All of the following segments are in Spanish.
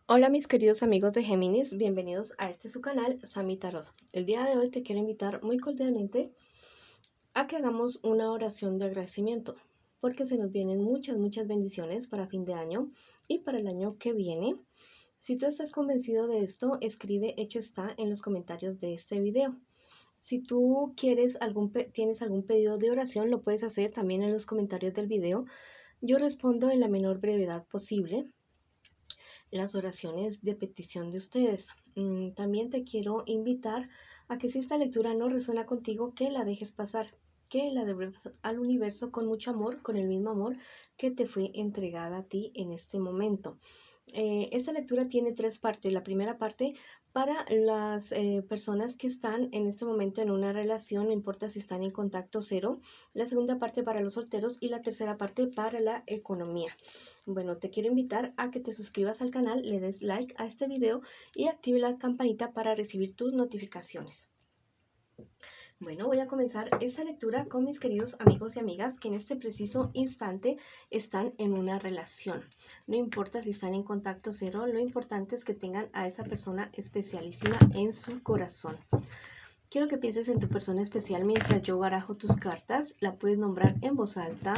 Hola mis queridos amigos de Géminis, bienvenidos a su canal Sami Tarot. El día de hoy te quiero invitar muy cordialmente a que hagamos una oración de agradecimiento, porque se nos vienen muchas bendiciones para fin de año y para el año que viene. Si tú estás convencido de esto, escribe hecho está en los comentarios de este video. Si tú tienes algún pedido de oración, lo puedes hacer también en los comentarios del video. Yo respondo en la menor brevedad posible las oraciones de petición de ustedes. También te quiero invitar a que si esta lectura no resuena contigo, que la dejes pasar, que la devuelvas al universo con mucho amor, con el mismo amor que te fue entregada a ti en este momento. Esta lectura tiene tres partes. La primera parte para las personas que están en este momento en una relación, no importa si están en contacto cero. La segunda parte para los solteros y la tercera parte para la economía. Bueno, te quiero invitar a que te suscribas al canal, le des like a este video y active la campanita para recibir tus notificaciones. Bueno, voy a comenzar esta lectura con mis queridos amigos y amigas que en este preciso instante están en una relación. No importa si están en contacto cero, lo importante es que tengan a esa persona especialísima en su corazón. Quiero que pienses en tu persona especial mientras yo barajo tus cartas. La puedes nombrar en voz alta,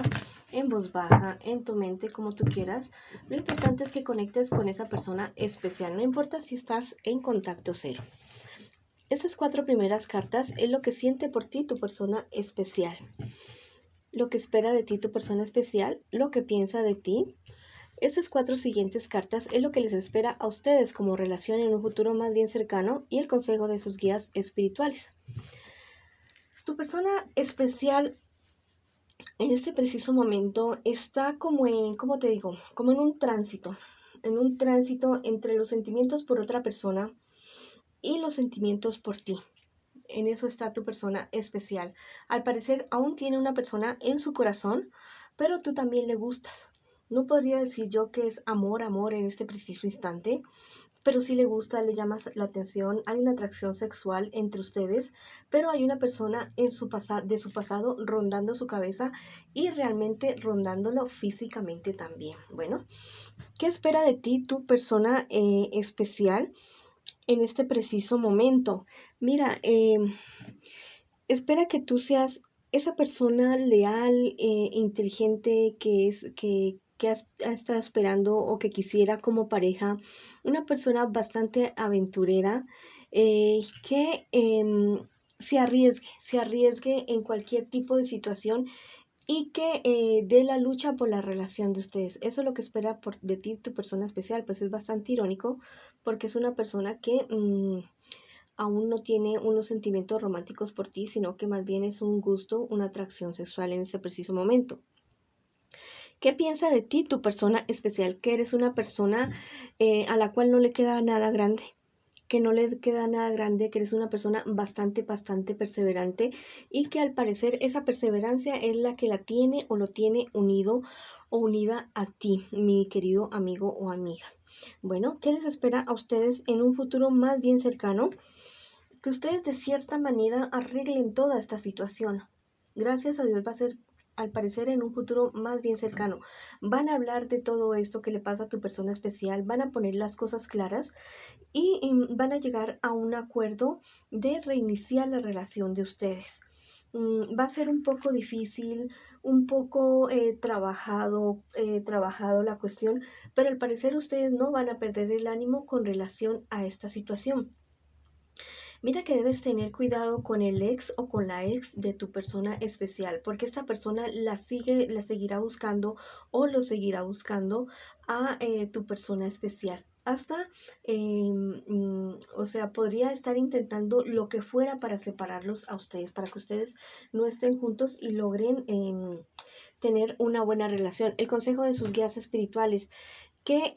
en voz baja, en tu mente, como tú quieras. Lo importante es que conectes con esa persona especial, no importa si estás en contacto cero. Estas cuatro primeras cartas es lo que siente por ti tu persona especial, lo que espera de ti tu persona especial, lo que piensa de ti. Estas cuatro siguientes cartas es lo que les espera a ustedes como relación en un futuro más bien cercano y el consejo de sus guías espirituales. Tu persona especial en este preciso momento está como en, ¿cómo te digo? Como en un tránsito entre los sentimientos por otra persona y los sentimientos por ti. En eso está tu persona especial. Al parecer aún tiene una persona en su corazón, pero tú también le gustas. No podría decir yo que es amor en este preciso instante, pero sí le gusta, le llamas la atención, hay una atracción sexual entre ustedes, pero hay una persona en de su pasado rondando su cabeza y realmente rondándolo físicamente también. Bueno, ¿qué espera de ti tu persona especial en este preciso momento? Mira, espera que tú seas esa persona leal, inteligente, ha estado esperando o que quisiera como pareja, una persona bastante aventurera, que se arriesgue en cualquier tipo de situación y que dé la lucha por la relación de ustedes. Eso es lo que espera de ti tu persona especial, pues es bastante irónico porque es una persona que aún no tiene unos sentimientos románticos por ti, sino que más bien es un gusto, una atracción sexual en ese preciso momento. ¿Qué piensa de ti tu persona especial? Que eres una persona a la cual no le queda nada grande, que no le queda nada grande, que eres una persona bastante perseverante y que al parecer esa perseverancia es la que la tiene o lo tiene unido o unida a ti, mi querido amigo o amiga. Bueno, ¿qué les espera a ustedes en un futuro más bien cercano? Que ustedes de cierta manera arreglen toda esta situación. Gracias a Dios va a ser, al parecer, en un futuro más bien cercano. Van a hablar de todo esto que le pasa a tu persona especial, van a poner las cosas claras y van a llegar a un acuerdo de reiniciar la relación de ustedes. Va a ser un poco difícil, un poco trabajado la cuestión, pero al parecer ustedes no van a perder el ánimo con relación a esta situación. Mira que debes tener cuidado con el ex o con la ex de tu persona especial, porque esta persona la seguirá buscando o lo seguirá buscando a tu persona especial. Hasta, o sea, podría estar intentando lo que fuera para separarlos a ustedes, para que ustedes no estén juntos y logren tener una buena relación. El consejo de sus guías espirituales, que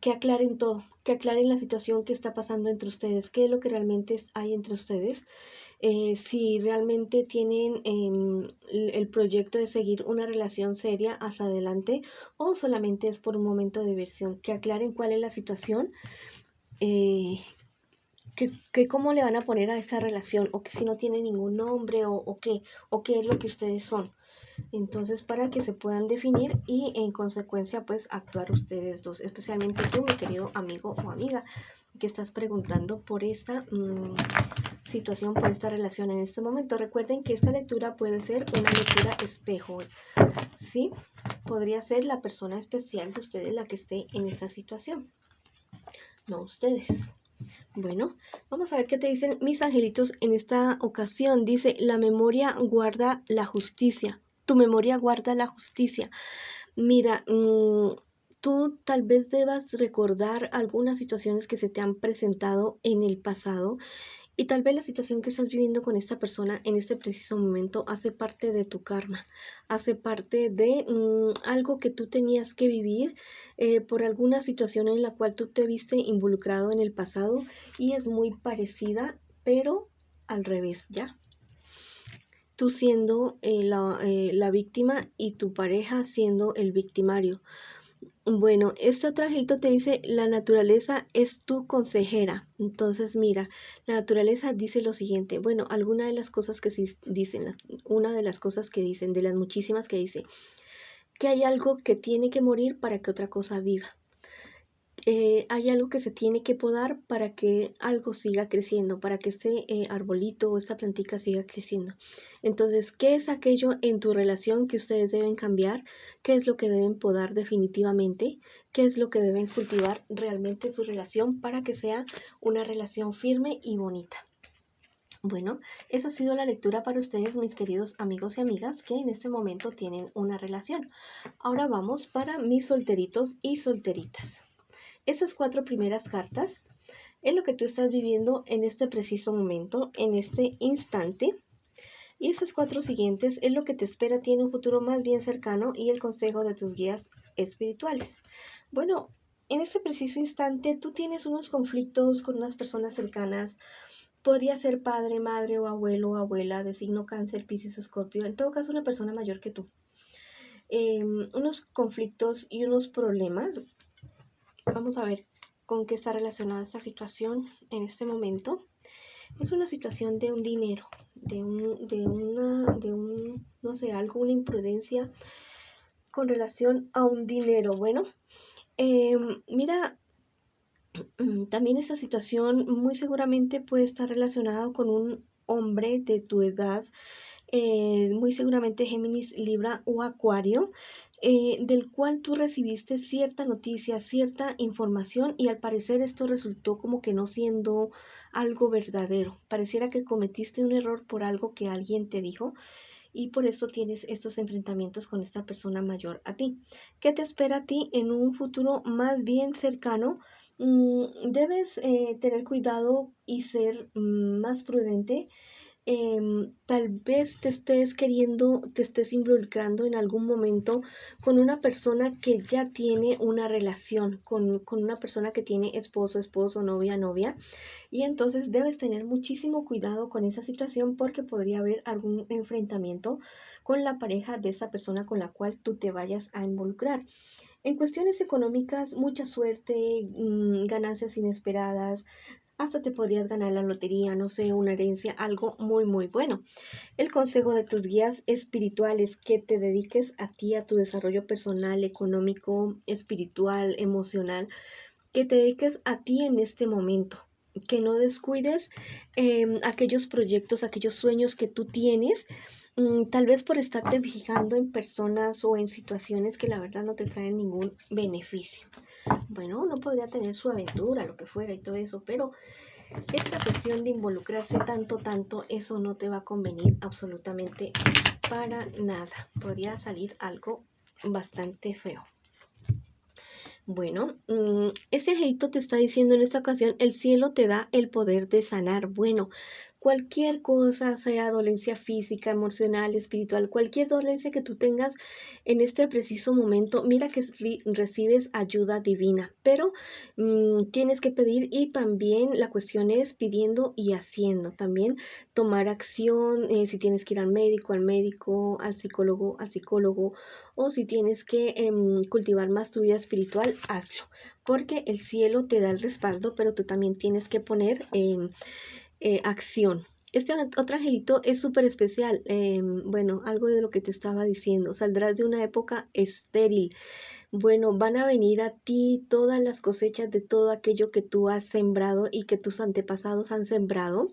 que aclaren todo, que aclaren la situación que está pasando entre ustedes, qué es lo que realmente hay entre ustedes, si realmente tienen el proyecto de seguir una relación seria hacia adelante o solamente es por un momento de diversión, que aclaren cuál es la situación, eh, que cómo le van a poner a esa relación o que si no tiene ningún nombre o qué es lo que ustedes son. Entonces, para que se puedan definir y en consecuencia, pues actuar ustedes dos, especialmente tú, mi querido amigo o amiga, que estás preguntando por esta situación, por esta relación en este momento. Recuerden que esta lectura puede ser una lectura espejo, ¿sí? Podría ser la persona especial de ustedes la que esté en esa situación, no ustedes. Bueno, vamos a ver qué te dicen mis angelitos en esta ocasión. Dice, la memoria guarda la justicia. Tu memoria guarda la justicia. Mira, tú tal vez debas recordar algunas situaciones que se te han presentado en el pasado y tal vez la situación que estás viviendo con esta persona en este preciso momento hace parte de tu karma, hace parte de algo que tú tenías que vivir por alguna situación en la cual tú te viste involucrado en el pasado y es muy parecida, pero al revés, ¿ya? Tú siendo la víctima y tu pareja siendo el victimario. Bueno, este otro angelito te dice, la naturaleza es tu consejera. Entonces, mira, la naturaleza dice lo siguiente. Bueno, alguna de las cosas que sí dicen, una de las cosas que dicen, de las muchísimas que dice, que hay algo que tiene que morir para que otra cosa viva. Hay algo que se tiene que podar para que algo siga creciendo, para que este arbolito o esta plantica siga creciendo. Entonces, ¿qué es aquello en tu relación que ustedes deben cambiar? ¿Qué es lo que deben podar definitivamente? ¿Qué es lo que deben cultivar realmente en su relación para que sea una relación firme y bonita? Bueno, esa ha sido la lectura para ustedes, mis queridos amigos y amigas, que en este momento tienen una relación. Ahora vamos para mis solteritos y solteritas. Esas 4 primeras cartas es lo que tú estás viviendo en este preciso momento, en este instante. Y esas 4 siguientes es lo que te espera a ti en un futuro más bien cercano y el consejo de tus guías espirituales. Bueno, en este preciso instante tú tienes unos conflictos con unas personas cercanas. Podría ser padre, madre o abuelo o abuela de signo cáncer, piscis o escorpio. En todo caso, una persona mayor que tú. Unos conflictos y unos problemas. Vamos a ver con qué está relacionada esta situación en este momento. Es una situación de un dinero, no sé, alguna imprudencia con relación a un dinero. Bueno, mira, también esta situación muy seguramente puede estar relacionada con un hombre de tu edad, muy seguramente Géminis, Libra o Acuario, del cual tú recibiste cierta noticia, cierta información y al parecer esto resultó como que no siendo algo verdadero. Pareciera que cometiste un error por algo que alguien te dijo y por esto tienes estos enfrentamientos con esta persona mayor a ti. ¿Qué te espera a ti en un futuro más bien cercano? Debes tener cuidado y ser más prudente. Tal vez te estés involucrando en algún momento con una persona que ya tiene una relación, con una persona que tiene esposo, esposo, novia, novia. Y entonces debes tener muchísimo cuidado con esa situación porque podría haber algún enfrentamiento con la pareja de esa persona con la cual tú te vayas a involucrar. En cuestiones económicas, mucha suerte, ganancias inesperadas, hasta te podrías ganar la lotería, no sé, una herencia, algo muy, muy bueno. El consejo de tus guías espirituales, que te dediques a ti, a tu desarrollo personal, económico, espiritual, emocional, que te dediques a ti en este momento, que no descuides aquellos proyectos, aquellos sueños que tú tienes, tal vez por estarte fijando en personas o en situaciones que la verdad no te traen ningún beneficio. Bueno, uno podría tener su aventura, lo que fuera y todo eso, pero esta cuestión de involucrarse tanto, eso no te va a convenir absolutamente para nada. Podría salir algo bastante feo. Bueno, este angelito te está diciendo en esta ocasión, el cielo te da el poder de sanar. Bueno, cualquier cosa, sea dolencia física, emocional, espiritual, cualquier dolencia que tú tengas en este preciso momento, mira que recibes ayuda divina, pero tienes que pedir y también la cuestión es pidiendo y haciendo. También tomar acción, si tienes que ir al médico, al psicólogo, o si tienes que cultivar más tu vida espiritual, hazlo, porque el cielo te da el respaldo, pero tú también tienes que poner en acción. Este otro angelito es súper especial. Bueno, algo de lo que te estaba diciendo. Saldrás de una época estéril. Bueno, van a venir a ti todas las cosechas de todo aquello que tú has sembrado y que tus antepasados han sembrado.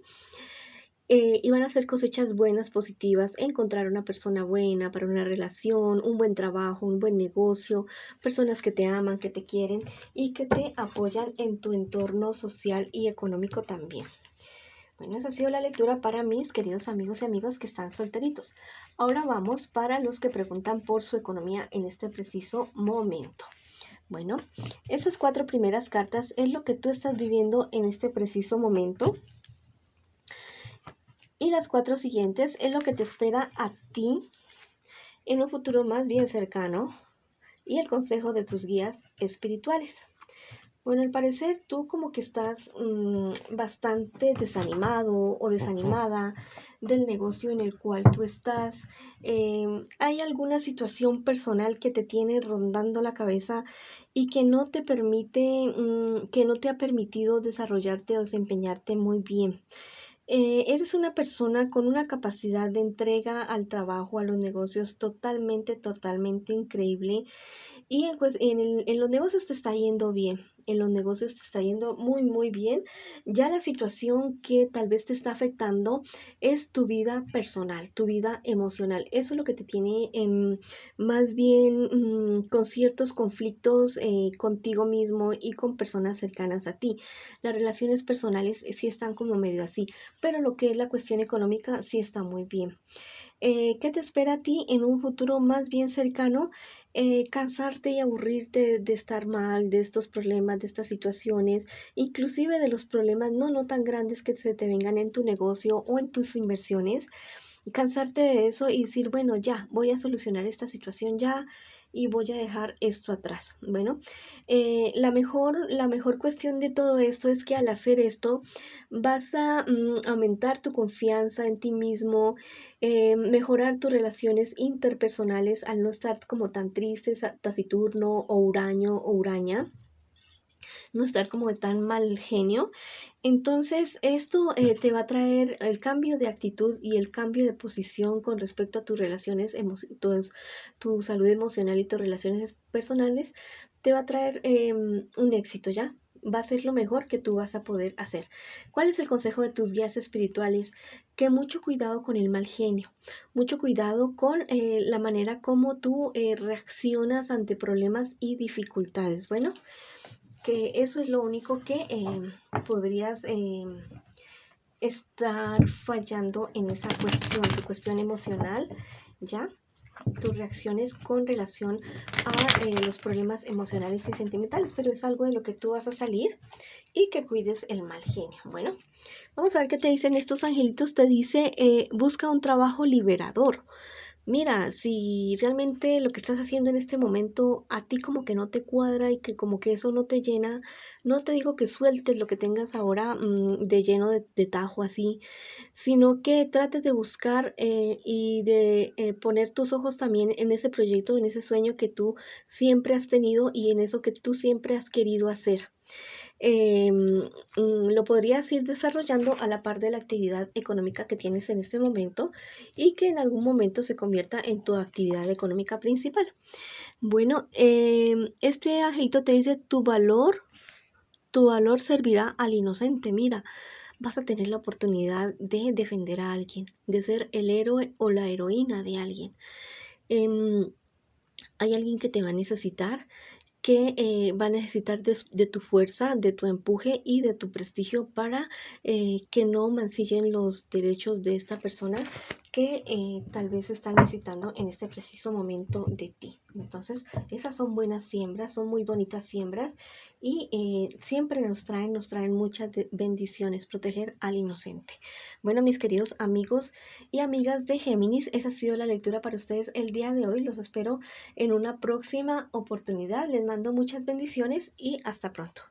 Y van a ser cosechas buenas, positivas, encontrar una persona buena para una relación, un buen trabajo, un buen negocio, personas que te aman, que te quieren y que te apoyan en tu entorno social y económico también. Bueno, esa ha sido la lectura para mis queridos amigos y amigas que están solteritos. Ahora vamos para los que preguntan por su economía en este preciso momento. Bueno, esas 4 primeras cartas es lo que tú estás viviendo en este preciso momento. Y las 4 siguientes es lo que te espera a ti en un futuro más bien cercano y el consejo de tus guías espirituales. Bueno, al parecer tú como que estás bastante desanimado o desanimada del negocio en el cual tú estás. Hay alguna situación personal que te tiene rondando la cabeza y que no te permite, que no te ha permitido desarrollarte o desempeñarte muy bien. Eres una persona con una capacidad de entrega al trabajo, a los negocios totalmente increíble y en los negocios te está yendo bien, en los negocios te está yendo muy bien. Ya la situación que tal vez te está afectando es tu vida personal, tu vida emocional. Eso es lo que te tiene más bien con ciertos conflictos contigo mismo y con personas cercanas a ti. Las relaciones personales sí están como medio así, pero lo que es la cuestión económica sí está muy bien. ¿Qué te espera a ti en un futuro más bien cercano? Cansarte y aburrirte de estar mal, de estos problemas, de estas situaciones, inclusive de los problemas no tan grandes que se te vengan en tu negocio o en tus inversiones, cansarte de eso y decir, bueno, ya, voy a solucionar esta situación ya y voy a dejar esto atrás. Bueno, la mejor cuestión de todo esto es que al hacer esto vas a aumentar tu confianza en ti mismo, mejorar tus relaciones interpersonales al no estar como tan triste, taciturno o huraño o huraña, no estar como de tan mal genio. Entonces, esto te va a traer el cambio de actitud y el cambio de posición con respecto a tus relaciones, tu salud emocional y tus relaciones personales, te va a traer un éxito, ¿ya? Va a ser lo mejor que tú vas a poder hacer. ¿Cuál es el consejo de tus guías espirituales? Que mucho cuidado con el mal genio, mucho cuidado con la manera como tú reaccionas ante problemas y dificultades. Bueno, que eso es lo único que podrías estar fallando en esa cuestión, tu cuestión emocional, ¿ya? Tus reacciones con relación a los problemas emocionales y sentimentales, pero es algo de lo que tú vas a salir y que cuides el mal genio. Bueno, vamos a ver qué te dicen estos angelitos. Te dice, busca un trabajo liberador. Mira, si realmente lo que estás haciendo en este momento a ti como que no te cuadra y que como que eso no te llena, no te digo que sueltes lo que tengas ahora de lleno de tajo así, sino que trates de buscar y de poner tus ojos también en ese proyecto, en ese sueño que tú siempre has tenido y en eso que tú siempre has querido hacer. Lo podrías ir desarrollando a la par de la actividad económica que tienes en este momento y que en algún momento se convierta en tu actividad económica principal. Bueno, este angelito te dice tu valor servirá al inocente. Mira, vas a tener la oportunidad de defender a alguien, de ser el héroe o la heroína de alguien. Hay alguien que te va a necesitar, que va a necesitar de tu fuerza, de tu empuje y de tu prestigio para que no mancillen los derechos de esta persona que tal vez está necesitando en este preciso momento de ti. Entonces, esas son buenas siembras, son muy bonitas siembras y siempre nos traen muchas bendiciones, proteger al inocente. Bueno, mis queridos amigos y amigas de Géminis, esa ha sido la lectura para ustedes el día de hoy. Los espero en una próxima oportunidad. Les mando muchas bendiciones y hasta pronto.